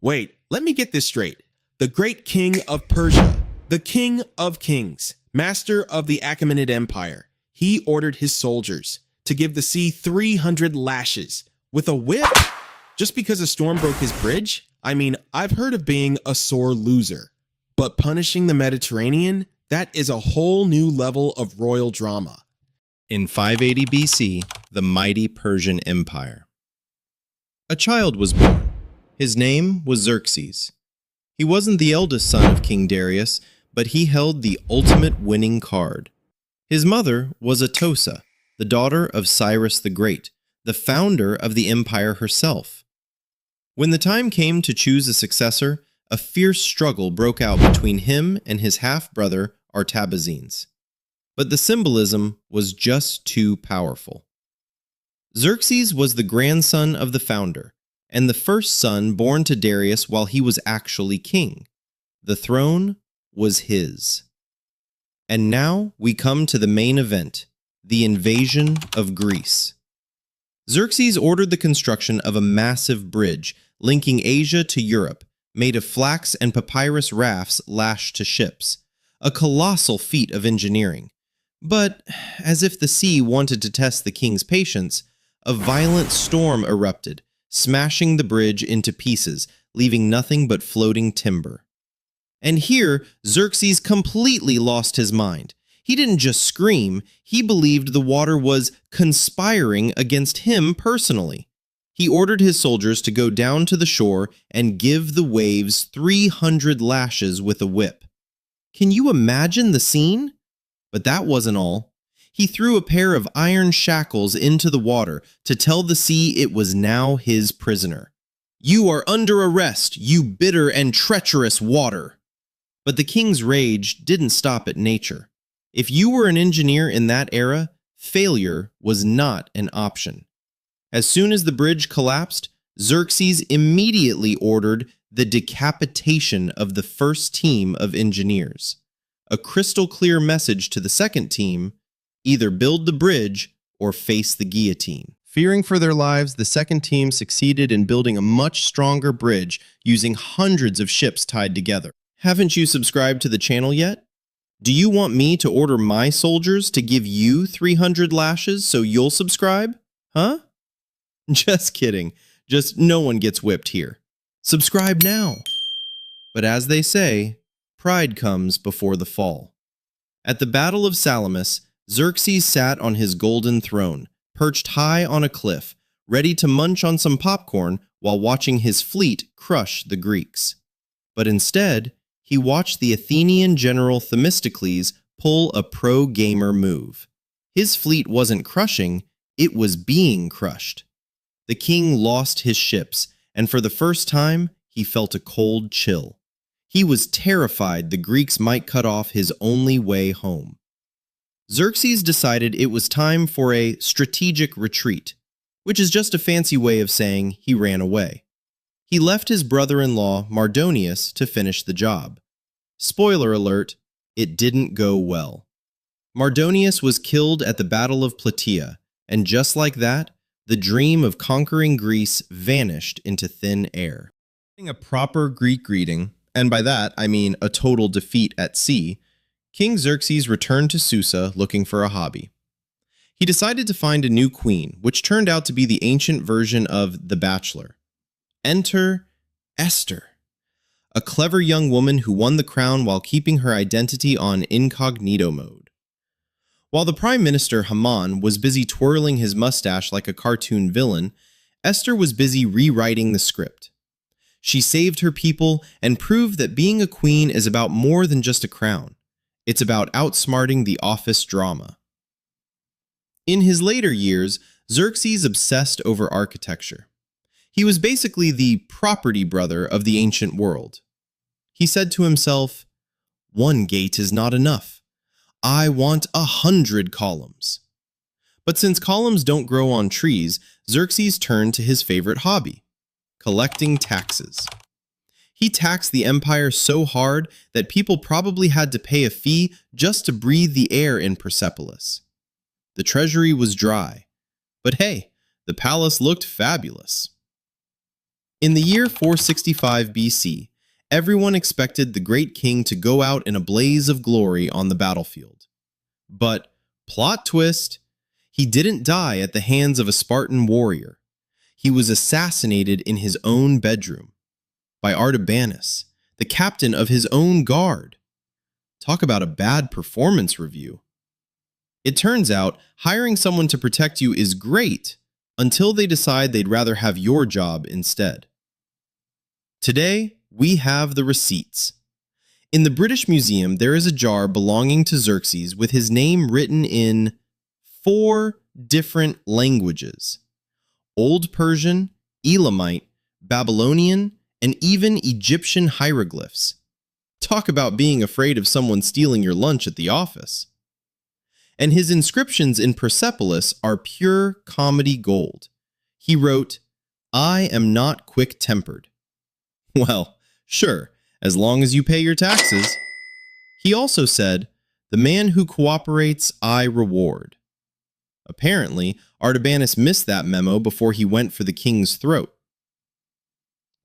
Wait, let me get this straight. The Great King of Persia, the King of Kings, master of the Achaemenid Empire, he ordered his soldiers to give the sea 300 lashes with a whip just because a storm broke his bridge. I mean, I've heard of being a sore loser, but punishing the Mediterranean, that is a whole new level of royal drama. In 580 BC, the mighty Persian Empire. A child was born. His name was Xerxes. He wasn't the eldest son of King Darius, but he held the ultimate winning card. His mother was Atossa, the daughter of Cyrus the Great, the founder of the empire herself. When the time came to choose a successor, a fierce struggle broke out between him and his half-brother Artabaxerxes. But the symbolism was just too powerful. Xerxes was the grandson of the founder, and the first son born to Darius while he was actually king. The throne was his. And now we come to the main event, the invasion of Greece. Xerxes ordered the construction of a massive bridge linking Asia to Europe, made of flax and papyrus rafts lashed to ships, a colossal feat of engineering. But, as if the sea wanted to test the king's patience, a violent storm erupted, smashing the bridge into pieces, leaving nothing but floating timber. And here, Xerxes completely lost his mind. He didn't just scream, he believed the water was conspiring against him personally. He ordered his soldiers to go down to the shore and give the waves 300 lashes with a whip. Can you imagine the scene? But that wasn't all. He threw a pair of iron shackles into the water to tell the sea it was now his prisoner. "You are under arrest, you bitter and treacherous water." But the king's rage didn't stop at nature. If you were an engineer in that era, failure was not an option. As soon as the bridge collapsed, Xerxes immediately ordered the decapitation of the first team of engineers. A crystal clear message to the second team: either build the bridge or face the guillotine. Fearing for their lives, the second team succeeded in building a much stronger bridge using hundreds of ships tied together. Haven't you subscribed to the channel yet? Do you want me to order my soldiers to give you 300 lashes so you'll subscribe? Huh? Just kidding. Just no one gets whipped here. Subscribe now. But as they say, pride comes before the fall. At the Battle of Salamis, Xerxes sat on his golden throne, perched high on a cliff, ready to munch on some popcorn while watching his fleet crush the Greeks. But instead, he watched the Athenian general Themistocles pull a pro-gamer move. His fleet wasn't crushing, it was being crushed. The king lost his ships, and for the first time, he felt a cold chill. He was terrified the Greeks might cut off his only way home. Xerxes decided it was time for a strategic retreat, which is just a fancy way of saying he ran away. He left his brother-in-law, Mardonius, to finish the job. Spoiler alert, it didn't go well. Mardonius was killed at the Battle of Plataea, and just like that, the dream of conquering Greece vanished into thin air. A proper Greek greeting, and by that I mean a total defeat at sea, King Xerxes returned to Susa looking for a hobby. He decided to find a new queen, which turned out to be the ancient version of The Bachelor. Enter Esther, a clever young woman who won the crown while keeping her identity on incognito mode. While the Prime Minister Haman was busy twirling his mustache like a cartoon villain, Esther was busy rewriting the script. She saved her people and proved that being a queen is about more than just a crown. It's about outsmarting the office drama. In his later years, Xerxes obsessed over architecture. He was basically the property brother of the ancient world. He said to himself, "One gate is not enough. I want 100 columns." But since columns don't grow on trees, Xerxes turned to his favorite hobby, collecting taxes. He taxed the empire so hard that people probably had to pay a fee just to breathe the air in Persepolis. The treasury was dry, but hey, the palace looked fabulous. In the year 465 BC, everyone expected the great king to go out in a blaze of glory on the battlefield. But, plot twist, he didn't die at the hands of a Spartan warrior. He was assassinated in his own bedroom by Artabanus, the captain of his own guard. Talk about a bad performance review. It turns out hiring someone to protect you is great until they decide they'd rather have your job instead. Today, we have the receipts. In the British Museum, there is a jar belonging to Xerxes with his name written in 4 different languages: Old Persian, Elamite, Babylonian, and even Egyptian hieroglyphs. Talk about being afraid of someone stealing your lunch at the office. And his inscriptions in Persepolis are pure comedy gold. He wrote, "I am not quick-tempered." Well, sure, as long as you pay your taxes. He also said, "The man who cooperates, I reward." Apparently, Artabanus missed that memo before he went for the king's throat.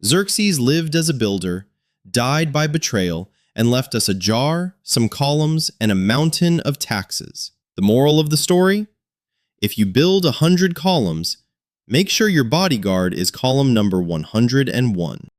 Xerxes lived as a builder, died by betrayal, and left us a jar, some columns, and a mountain of taxes. The moral of the story? If you build 100 columns, make sure your bodyguard is column number 101.